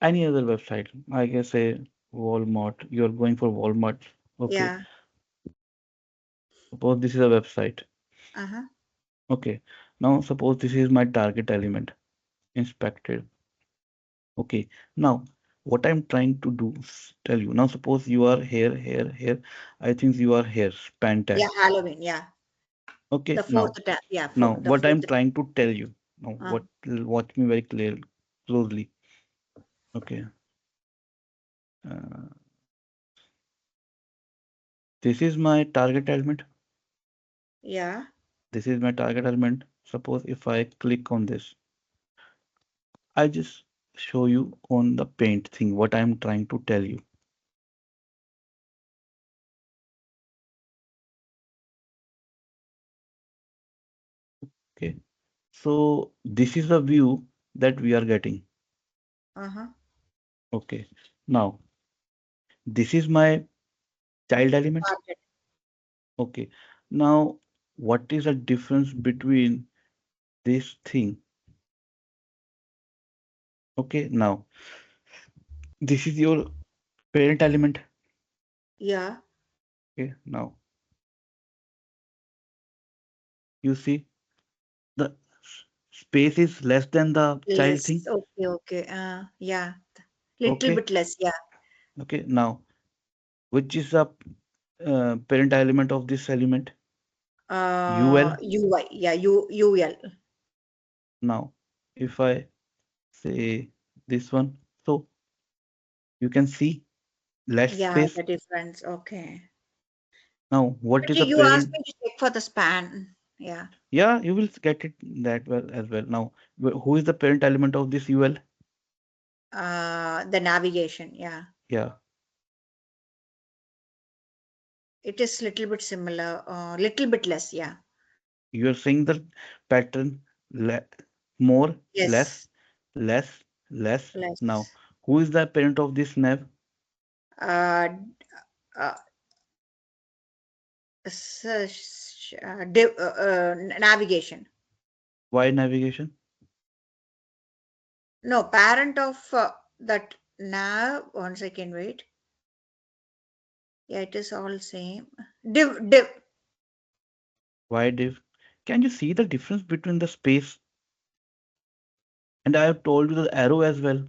Any other website, I guess say Walmart. You're going for Walmart. Okay. Yeah. Suppose this is a website. Uh-huh. Okay. Now suppose this is my target element inspected. Okay. Now what I'm trying to do is tell you. Now suppose you are here, here, here. I think you are here, span Yeah, tag. Halloween. Yeah. Okay. The Now, fourth tab. Yeah, now the what fourth I'm tab. trying to tell you. Now Uh, what watch me very closely. Okay. Uh, this is my target element. yeah. This is my target element. Suppose if I click on this, I just show you on the paint thing what I'm trying to tell you. Okay. So this is the view that we are getting. Uh-huh. Okay. Now this is my child element. Target. Okay. Now what is the difference between this thing? Okay. Now this is your parent element. Yeah. Okay. Now you see the space is less than the child Less. thing. Okay, okay. Yeah. Little Okay. bit less. Yeah. Okay. Now which is the parent element of this element? UL. UI. Yeah, UL. Now if I say this one, so you can see less Yeah, space. the difference. Okay. Now what But is you, the you asked parent? me to check for the span. Yeah. Yeah, you will get it that well as well. Now who is the parent element of this UL? The navigation. Yeah. Yeah, It is little bit similar. Little bit less. Yeah. you are seeing the pattern le more, less, Yes. less, less. Now Less. who is the parent of this nav? Uh, uh, Navigation. Why navigation? No, parent of that nav. 1 second, wait. Yeah, it is all same. Div. Why div? Can you see the difference between the space? And I have told you the arrow as well.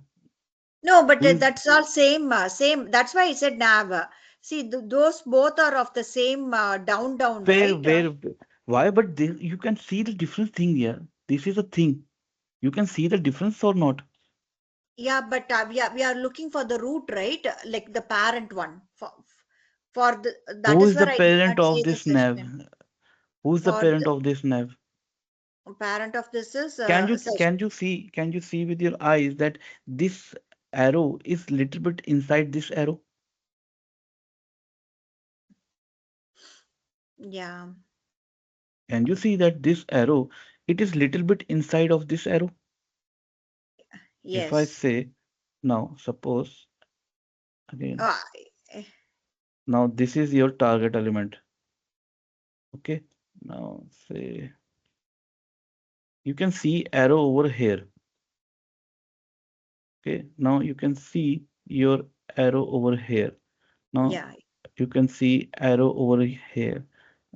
No, but Who is that's all same. Same. That's why I said nav. See, those both are of the same down, where right? where why? But this, you can see the different thing here. This is a thing. You can see the difference or not. Yeah, but we are looking for the root, right? Like the parent one. For the that Who is is the where I did not parent say of the this nav? session. Who is the For parent the of this nav? parent of this is Can session. you see with your eyes that this arrow is little bit inside this arrow? Yeah. Can you see that this arrow it is little bit inside of this arrow? If I Yes. say now suppose again Uh, eh, now this is your target element. Okay. Now say you can see arrow over here. Okay. Now you can see your arrow over here. Now yeah. you can see arrow over here.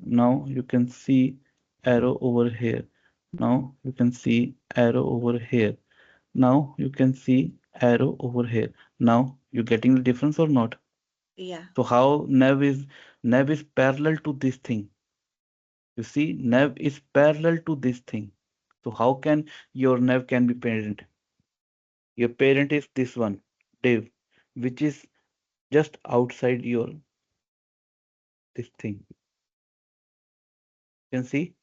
Now you can see arrow over here. Now you can see arrow over here. Now you can see arrow over here. Now you getting the difference or not? Yeah. So how nav is parallel to this thing. You see nav is parallel to this thing. So how can your nav can be parent? Your parent is this one, div, which is just outside your this thing. You can see?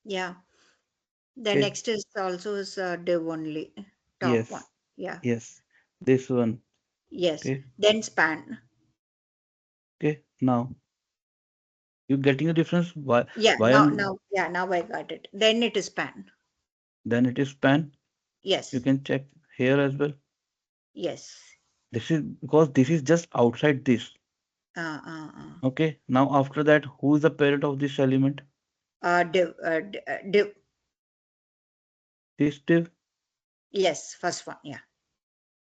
Yeah. The Okay. next is also is div only. Top one. Yes. Yeah. Yes. This one. Yes. Okay. Then span. Okay. Now you getting a difference? Yeah. Why Now, I'm now, yeah. Now I got it. Then it is span. then it is span. You Yes. can check here as well. Yes. This is because this is just outside this. Uh, uh, uh. Okay. Now after that, who is the parent of this element? Div. This div. Yes. First one. Yeah.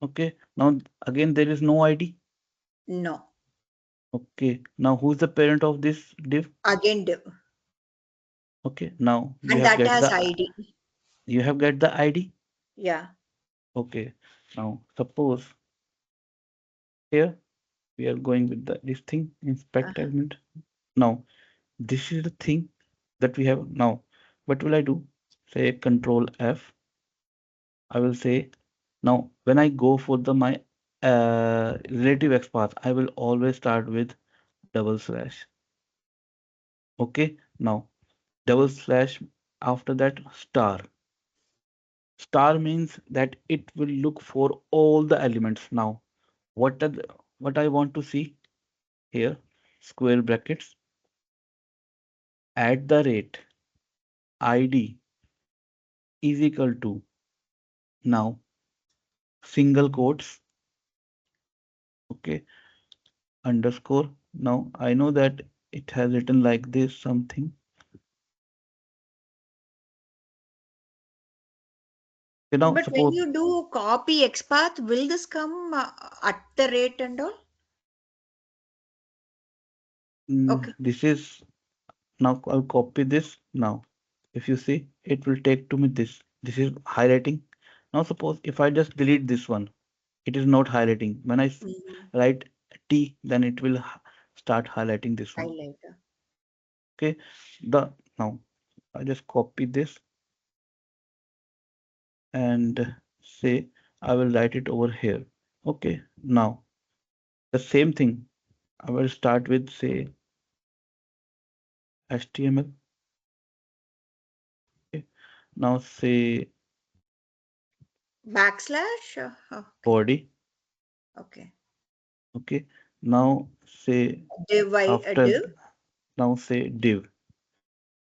Okay, now again there is no ID. No. Okay, now who is the parent of this div? Again div. Okay, now And that has ID. you have get the ID. Yeah. Okay, now suppose here we are going with this thing inspect Uh-huh. element. Now this is the thing that we have now. What will I do? Say Control F. I will say now when I go for the my relative XPath, I will always start with double slash. Okay, now double slash after that star. Star means that it will look for all the elements. Now, what I want to see here, square brackets, at the rate ID is equal to now single quotes, okay, underscore. Now I know that it has written like this something. Okay, now But when suppose you do copy XPath, will this come at the rate and all? Okay. this is now I'll copy this now. If you see, it will take to me this. This is highlighting. Now suppose if I just delete this one, it is not highlighting. When I Mhm. write T, then it will start highlighting this one. Highlighter. Okay. The now I just copy this and say I will write it over here. Okay. Now the same thing. I will start with say HTML. Okay. Now say Backslash? Okay. body. Okay. Okay. Now say Div I after div. now say div.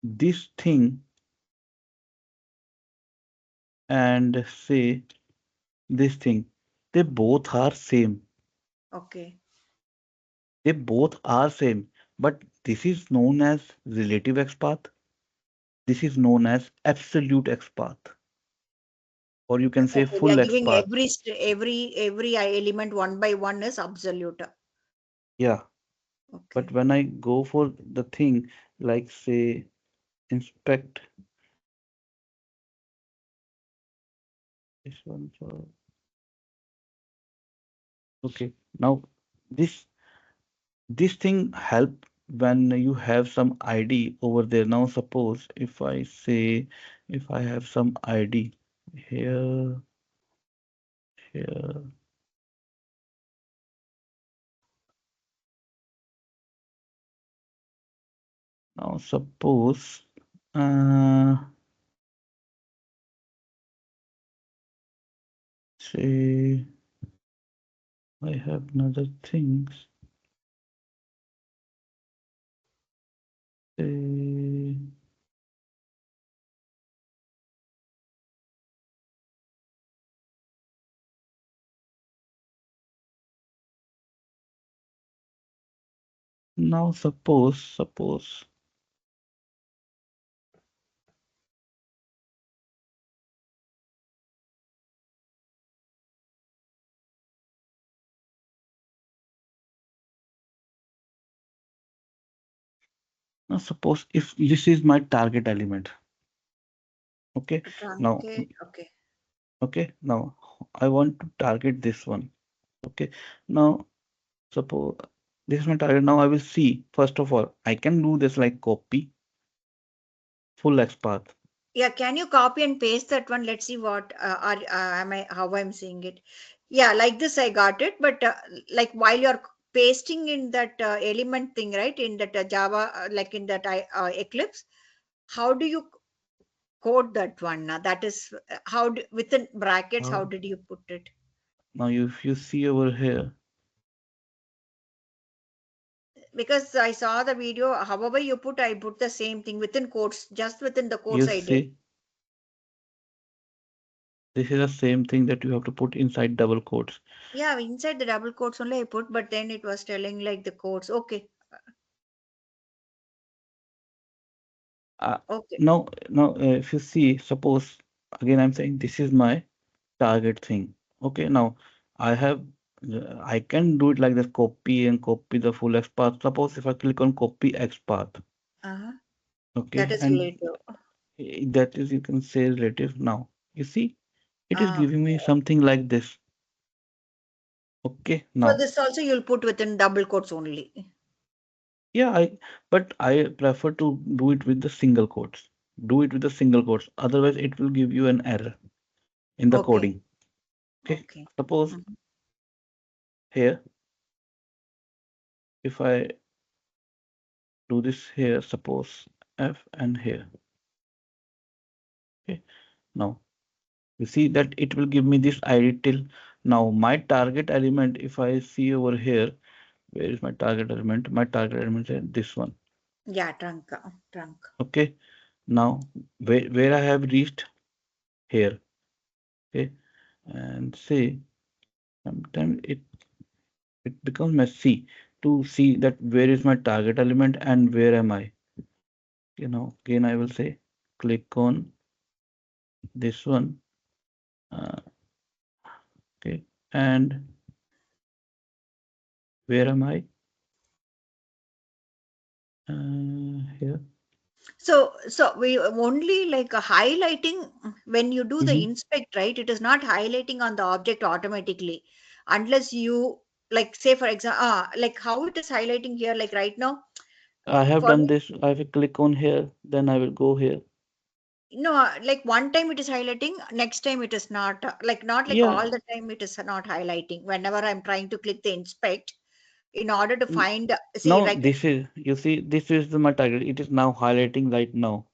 This thing and say this thing. They both are same. Okay. They both are same. But this is known as relative XPath. This is known as absolute XPath. Or you can say Okay. They full are giving XPath. every element one by one is absolute. Yeah. But Okay. when I go for the thing like say inspect this one for okay. Now this this thing help when you have some ID over there. Now suppose if I say if I have some ID here here now suppose uh say I have another things say now suppose now suppose if this is my target element. Okay, now Truncate. Okay. okay now I want to target this one. Okay, now suppose this is my target. Now I will see first of all I can do this like copy full XPath. Yeah, can you copy and paste that one? Let's see what am I how I'm seeing it. Yeah, like this I got it, but like while you're pasting in that element thing, right? In that Java, like in that Eclipse, how do you code that one? That is within brackets. How Uh, did you put it? now if you see over here, Because I saw the video. However you put, I put the same thing within quotes. Just within the quotes you I did. see this is the same thing that you have to put inside double quotes. Yeah, inside the double quotes only I put, but then it was telling like the quotes. Okay, Uh, okay. now if you see suppose again I'm saying this is my target thing. Okay, now I have I can do it like this, copy and copy the full XPath. Suppose if I click on copy XPath, Uh-huh. That okay, is and relative. that is, you can say, relative. Now you see it is Ah. giving me something like this. Okay, So now this also you'll put within double quotes only. yeah, but I prefer to do it with the single quotes. Do it with the single quotes. Otherwise, it will give you an error in the Okay. coding. Okay, Okay. suppose Mhm. here, if I do this here, suppose F and here. Okay, now you see that it will give me this ID till now. My target element, if I see over here, where is my target element? My target element is this one. Yeah, trunk. Trunk. Okay, now where I have reached here. Okay, and say sometimes it becomes messy to see that where is my target element and where am I. Again I will say click on this one. uh, okay, and where am I, here. So we only like highlighting when you do the Hmm. inspect, right? It is not highlighting on the object automatically, unless you like say for example, like how it is highlighting here, like right now. I have For done me, this. I will click on here, then I will go here. no, like one time it is highlighting, next time it is not. Like not like Yeah. all the time it is not highlighting. Whenever I'm trying to click the inspect, in order to n- find, see, Now like this is, you see, this is my target. It is now highlighting right now.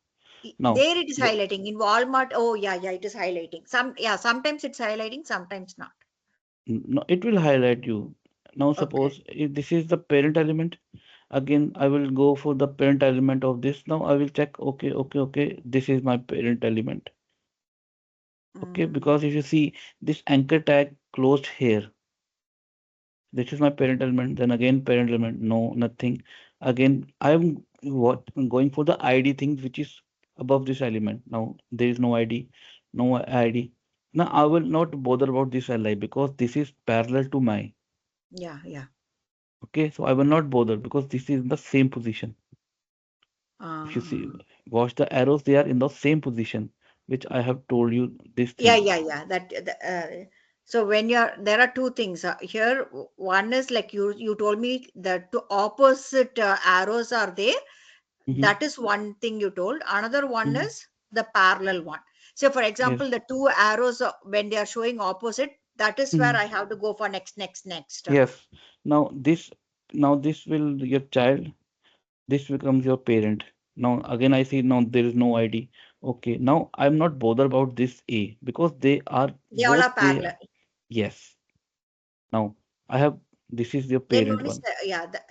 Now there it is the highlighting in Walmart. Oh yeah, yeah, it is highlighting. Sometimes it's highlighting, sometimes not. no, it will highlight you. Now Okay. suppose if this is the parent element, again I will go for the parent element of this. Now I will check. Okay, okay, okay. This is my parent element. Okay, Mm, because if you see this anchor tag closed here, this is my parent element. Then again parent element. No, nothing. Again I'm what going for the ID thing which is above this element. Now there is no ID, no ID. Now I will not bother about this li because this is parallel to my. yeah, yeah. Okay, so I will not bother because this is in the same position. If you see, Uh, watch the arrows, they are in the same position, which I have told you this yeah, thing. yeah, yeah. So when you're there are two things here. One is like you told me that two opposite arrows are there. Hmm. That is one thing you told. Another one Hmm. is the parallel one. So for Yes. example, the two arrows when they are showing opposite, that is where Hmm. I have to go for next, next, next. Yes. Now this will your child. This becomes your parent. Now again I see now there is no ID. Okay. Now I'm not bothered about this A because they are They all both are they. parallel. Yes. Now I have, this is your Then parent only one.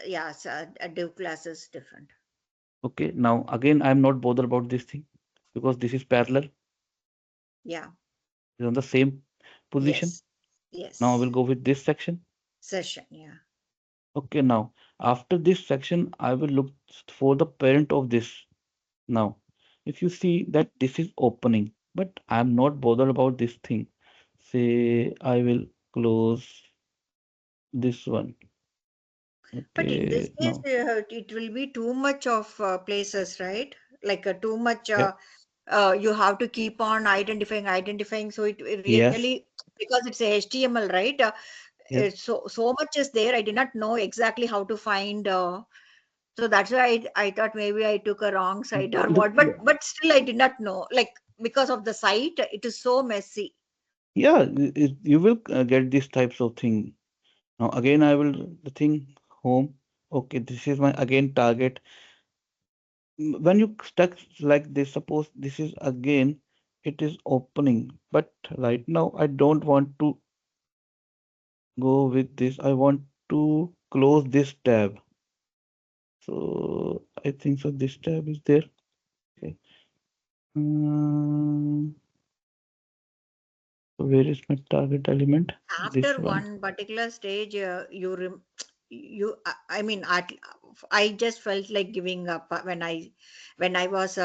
yeah, so, a div class is different. Okay. Now again I'm not bothered about this thing because this is parallel. Yeah. It's on the same position. Yes. Now I Yes. will go with this section. Session. Yeah. Okay, now after this section, I will look for the parent of this. Now, if you see that this is opening, but I'm not bothered about this thing. Say I will close this one. But in this Okay, case, now, it will be too much of places, right? Like too much. yep, You have to keep on identifying. So it yes, really, because it's a HTML, right? yes. So much is there. I did not know exactly how to find. So that's why I thought maybe I took a wrong site or The, what. But still, I did not know. Like because of the site, it is so messy. yeah, you will get these types of thing. Now again, I will the thing home. Okay, this is my again target. When you stuck like this, suppose this is again, it is opening, but right now I don't want to go with this. I want to close this tab. So I think so this tab is there. Okay. So where is my target element? This After one. one particular stage, I mean, I just felt like giving up when I was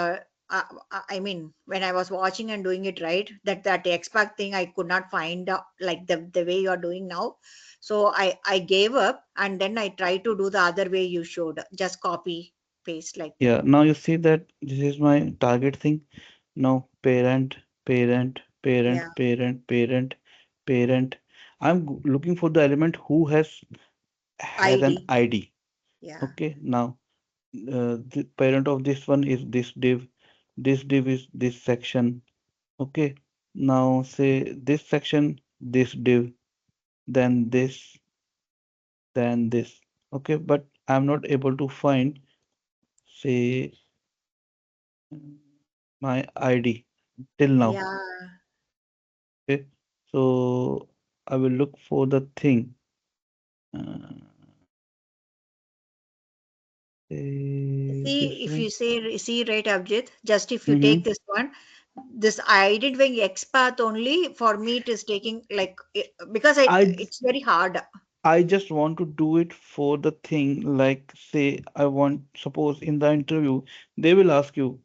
I mean, when I was watching and doing it right, that XPath thing I could not find out like the way you are doing now. So I gave up and then I tried to do the other way you showed, just copy paste like that. Yeah, now you see that this is my target thing. Now parent, parent, parent, Yeah, parent, parent, parent. I'm looking for the element who has an ID. ID. Yeah. Okay, now the parent of this one is this div is this section. Okay, now say this section, this div, then this. Okay, but I'm not able to find say my ID till now. Yeah. Okay, so I will look for the thing. Uh, See, this if you one. see right, Abjit, just if you take Mm-hmm. this one, this identifying XPath only for me it is taking like because I it's very hard. I just want to do it for the thing. Like say I want suppose in the interview they will ask you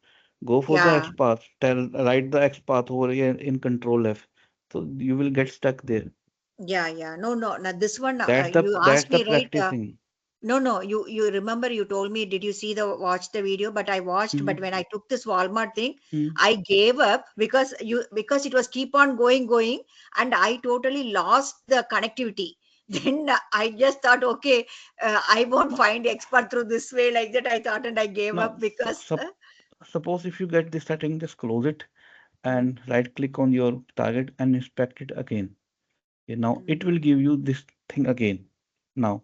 go for the Yeah, XPath. Write the XPath over here in Control F. So you will get stuck there. yeah. No, no. Now this one you That's asked the me right. practicing. No, no. You remember you told me, did you see the watch the video? But I watched. But Mm-hmm. when I took this Walmart thing, I gave up because it was keep on going, and I totally lost the connectivity. Then I just thought, okay, I won't find expert through this way like that. I thought, and I gave Now, up because. suppose if you get this setting, just close it Mm, and right click on your target and inspect it again. Okay, now mm, it will give you this thing again. Now,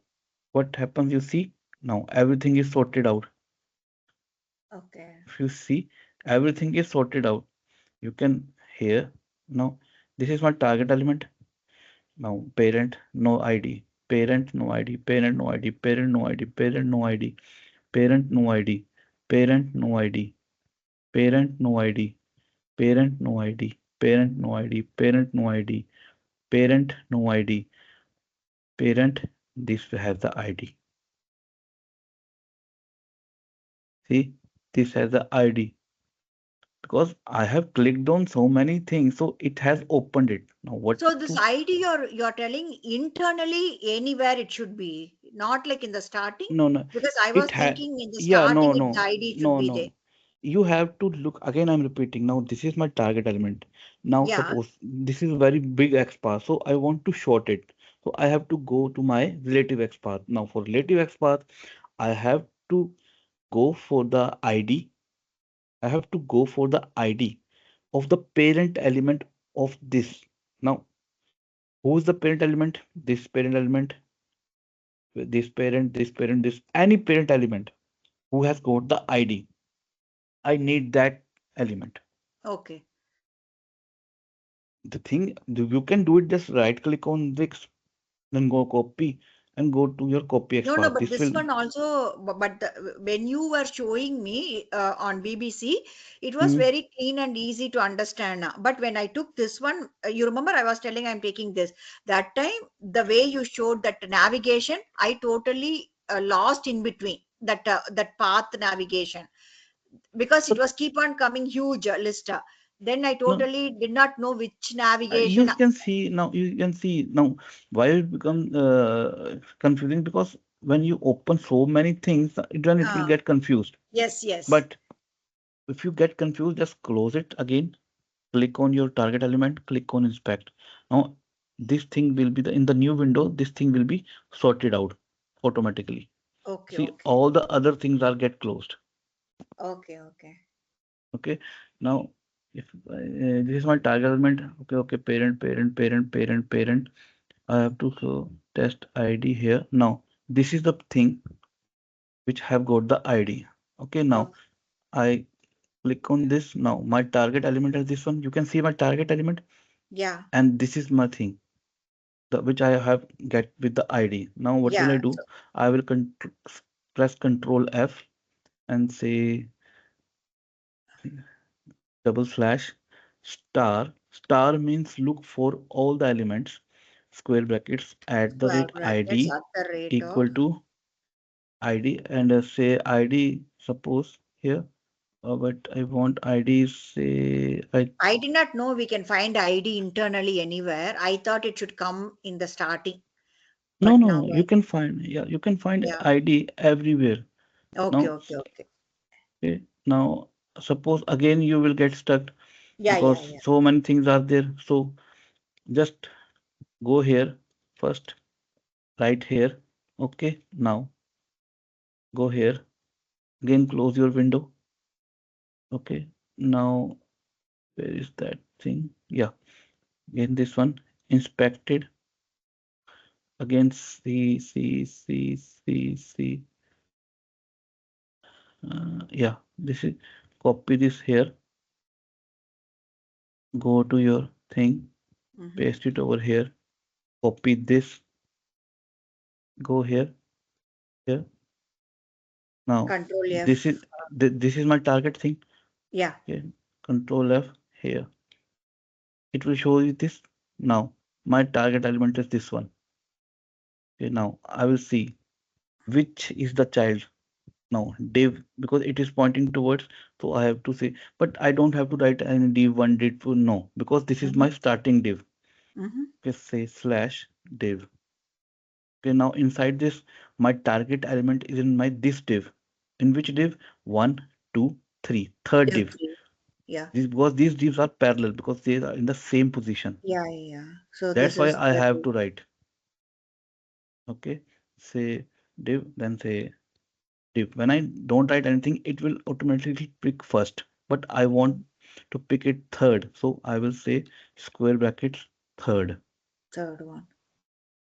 what happens? You see, now everything is sorted out. okay, If you see, everything is sorted out. You can here. Now, this is my target element. Now, parent, no ID. Parent, no ID. Parent, no ID. Parent, no ID. Parent, no ID. Parent, no ID. Parent, no ID. Parent, no ID. Parent no ID, parent no ID, parent no ID, parent no ID, parent this has the ID. See, this has the ID because I have clicked on so many things, so it has opened it. Now what so this to? ID you're telling internally anywhere it should be, not like in the starting, No, no, because I was it had. thinking in the Yeah, starting no, the no, ID should no, be no, there. no. You have to look again. I'm repeating. Now this is my target element. Now Yeah. suppose this is very big XPath, so I want to short it. So I have to go to my relative XPath. Now for relative XPath, I have to go for the ID. I have to go for the ID of the parent element of this. Now, who is the parent element? This parent element, this parent, this any parent element who has got the ID. I need that element. Okay. The thing you can do it just right click on this, then go copy and go to your copy No, no, XPath. but This this will one also, but when you were showing me on BBC, it was hmm, very clean and easy to understand. But when I took this one, you remember I was telling I'm taking this. That time, the way you showed that navigation, I totally lost in between that path navigation because it but was keep on coming huge list. Then I no, totally did not know which you navigation. can see now. You can see now why it become confusing because when you open so many things, then it will Uh, get confused. yes, yes. But if you get confused, just close it again. Click on your target element. Click on inspect. Now this thing will be in the new window. This thing will be sorted out automatically. Okay, See, okay, all the other things are get closed. okay, okay. Okay. Now, if this is my target element, okay, okay, parent. I have to show test ID here. Now, this is the thing which have got the ID. Okay, now Okay. I click on this. Now, my target element is this one. You can see my target element, Yeah, and this is my thing, the which I have get with the ID. Now, what will yeah. I do? I will press Control F and say double slash star. Star means look for all the elements, square brackets at the Square rate brackets ID at the rate of. equal to ID and say ID suppose here. But I want IDs. Say I I did not know we can find ID internally anywhere. I thought it should come in the starting, no, but no, now no. You I, can find, yeah, you can find yeah. ID everywhere. Okay, Now, okay, okay. okay, now suppose again you will get stuck Yeah, because yeah, yeah. so many things are there. So just go here first, right here. Okay, now go here. Again, close your window. Okay, now where is that thing? Yeah, again this one inspected. Again, see. Yeah, this is copy this here. Go to your thing, Mm-hmm. paste it over here. Copy this. Go here, here. Now Control this is F. this is my target thing. Yeah. Okay, Control F here. It will show you this. Now my target element is this one. Okay, now I will see which is the child. Now div, because it is pointing towards, so I have to say, but I don't have to write any div1, div2, no, because this is Mm-hmm. my starting div. Mm-hmm. Okay, say slash div. Okay, now inside this, my target element is in my this div. In which div? One, two, three. Third Div div. 3. Yeah. This because these divs are parallel because they are in the same position. Yeah, yeah, yeah. So That's this why is I the have div. to write. Okay, say div, then say div. When I don't write anything, it will automatically pick first. But I want to pick it third, so I will say square brackets third. Third one.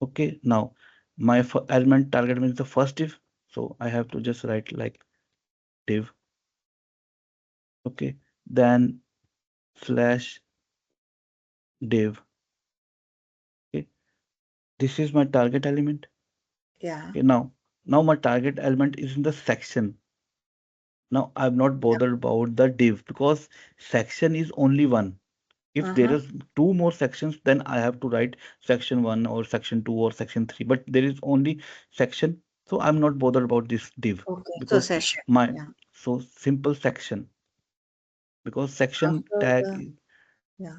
Okay, now my element target means the first div, so I have to just write like div. Okay, then slash div. Okay, this is my target element. Yeah. Okay, now my target element is in the section. Now I'm not Yeah. bothered about the div because section is only one. If there Uh-huh. is two more sections, then I have to write section 1 or section 2 or section 3. But there is only section, so I'm not bothered about this div Okay. So because session. my Yeah. so simple section because section After tag the, is yeah.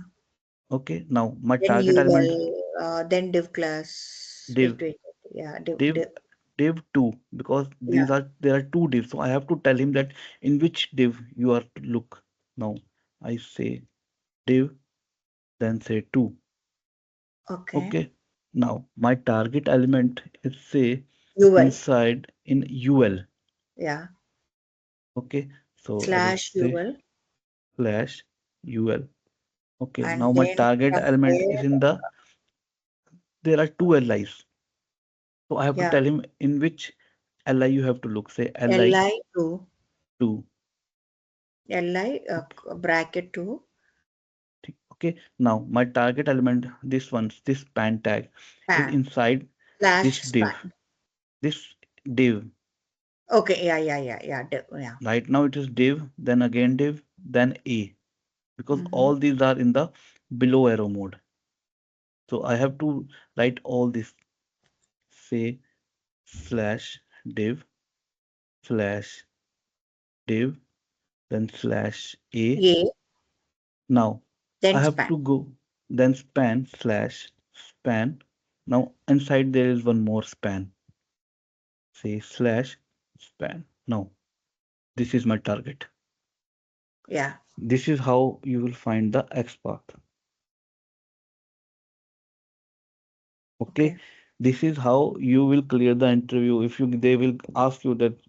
okay. Now my Then target you element will, then div class. div Wait, wait. Yeah. Div, div div. div 2 because Yeah. there are two divs, so I have to tell him that in which div you are to look. Now I say div, then say 2. Okay. Okay. Now my target element is say You will. inside in UL. Yeah. Okay. So I will Slash you say will. slash UL. Okay. Now And my then target from element there, is in the there are two LIs. So I have to yeah. tell him in which LI you have to look. Say LI Li to 2. Li Okay. bracket to Okay. Now my target element, this one, this span tag is span inside slash this div. span. This div. Okay. Yeah. Yeah. Yeah. Yeah. Div, yeah. Right now it is div, then again div, then A. Because Mm-hmm. all these are in the below arrow mode. So I have to write all this. Say slash div slash div then slash a. Yeah. Now I Then have span. to go then span slash span. Now inside there is one more span. Say slash span. Now this is my target. Yeah. This is how you will find the XPath. Okay, Okay. this is how you will clear the interview. If you they will ask you that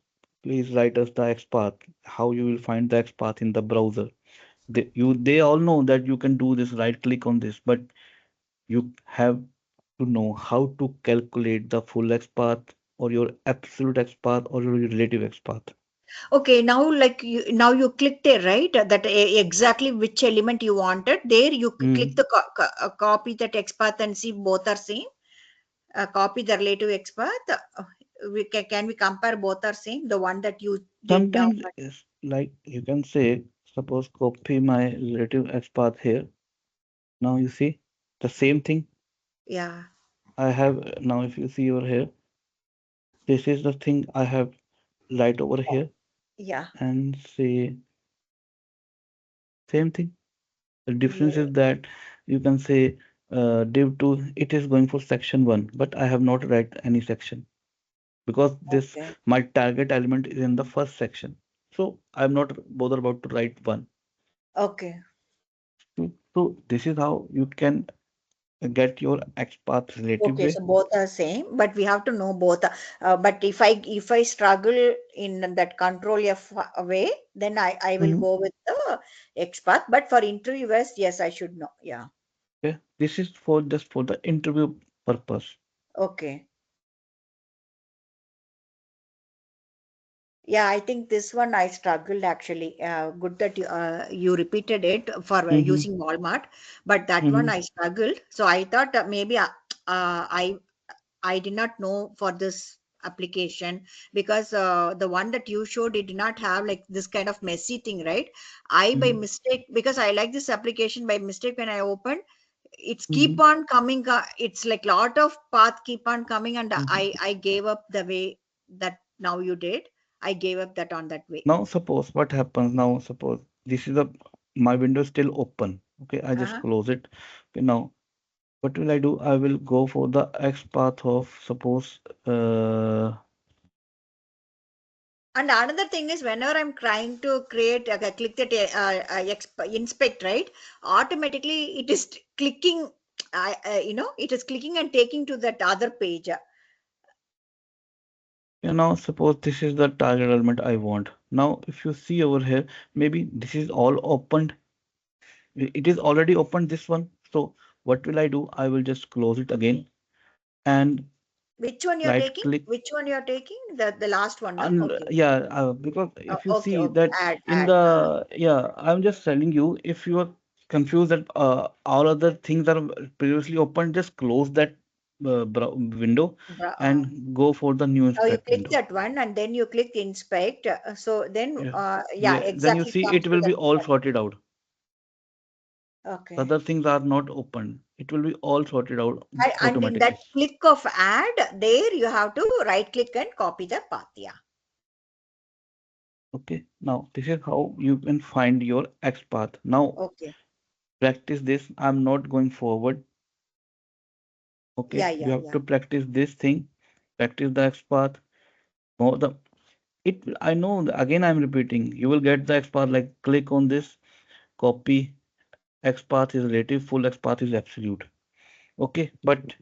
please write us the XPath, how you will find the XPath in the browser. They all know that you can do this, right click on this, but you have to know how to calculate the full XPath or your absolute XPath or your relative XPath. Okay, now like you now you clicked it, right? That exactly which element you wanted. There you click Hmm. the copy that XPath and see both are same. Copy the relative XPath. Can we compare both are same? The one that you did now. Sometimes it's like you can say, suppose copy my relative XPath here. Now you see the same thing Yeah, I have now. If you see over here, this is the thing I have right over here yeah, and say. Same thing. The difference Yeah. is that you can say div2 it is going for section 1, but I have not write any section because this Okay. my target element is in the first section. So I'm not bother about to write one. Okay. So this is how you can get your XPath relative Okay, way. so both are same, but we have to know both. But if I struggle in that control F way, then I will Mhm. go with the XPath. But for interviewers, yes, I should know. Yeah. Okay, this is for just for the interview purpose. Okay. Yeah, I think this one I struggled actually. Good that you repeated it for Mm-hmm. using Walmart, but that one Mm-hmm. I struggled. So I thought maybe I did not know for this application because the one that you showed it did not have like this kind of messy thing, right? I by Mm-hmm. mistake, because I like this application, by mistake when I opened, it's Mm-hmm. keep on coming. It's like lot of path keep on coming, and Mm-hmm. I gave up the way that now you did. I gave up that on that way. Now suppose what happens now, suppose this is a my window is still open. Okay, I just Uh-huh. close it. Okay, now what will I do? I will go for the X path of suppose And another thing is whenever I'm trying to create, click that inspect, right? Automatically it is clicking. It is clicking and taking to that other page. suppose this is the target element I want. Now if you see over here, maybe this is all opened. It is already opened this one. So what will I do? I will just close it again and Which one you're right taking? click. Which one you're taking? The last one, no? And Okay. yeah, because if you Okay. see Okay. that Add. in Add. the yeah, I'm just telling you if you are confused that all other things are previously open, just close that window and go for the new Now you inspect click window. that one and then you click inspect. So then, Yeah, yeah, yeah. Then you exactly see comes it to will that be all step. sorted out. The Okay. other things are not open. It will be all sorted out And in that automatically. click of add, there you have to right click and copy the path. Yeah. Okay. Now this is how you can find your X path. Now Okay. practice this. I'm not going forward. Okay. Yeah, You yeah, have yeah. to practice this thing. Practice the X path. No, I know again I'm repeating. You will get the X path like click on this, copy. X path is relative, full X path is absolute. Okay, but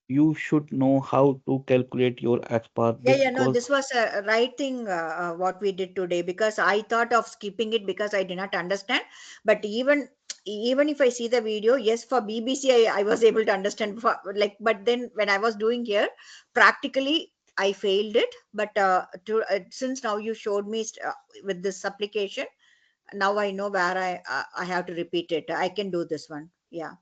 you should know how to calculate your X path Yeah, yeah, no, because this was a right thing what we did today, because I thought of skipping it because I did not understand. But even if I see the video, yes, for BBC I was able to understand like, but then when I was doing here, practically I failed it. But since now you showed me with this application, now I know where I have to repeat it. I can do this one. Yeah.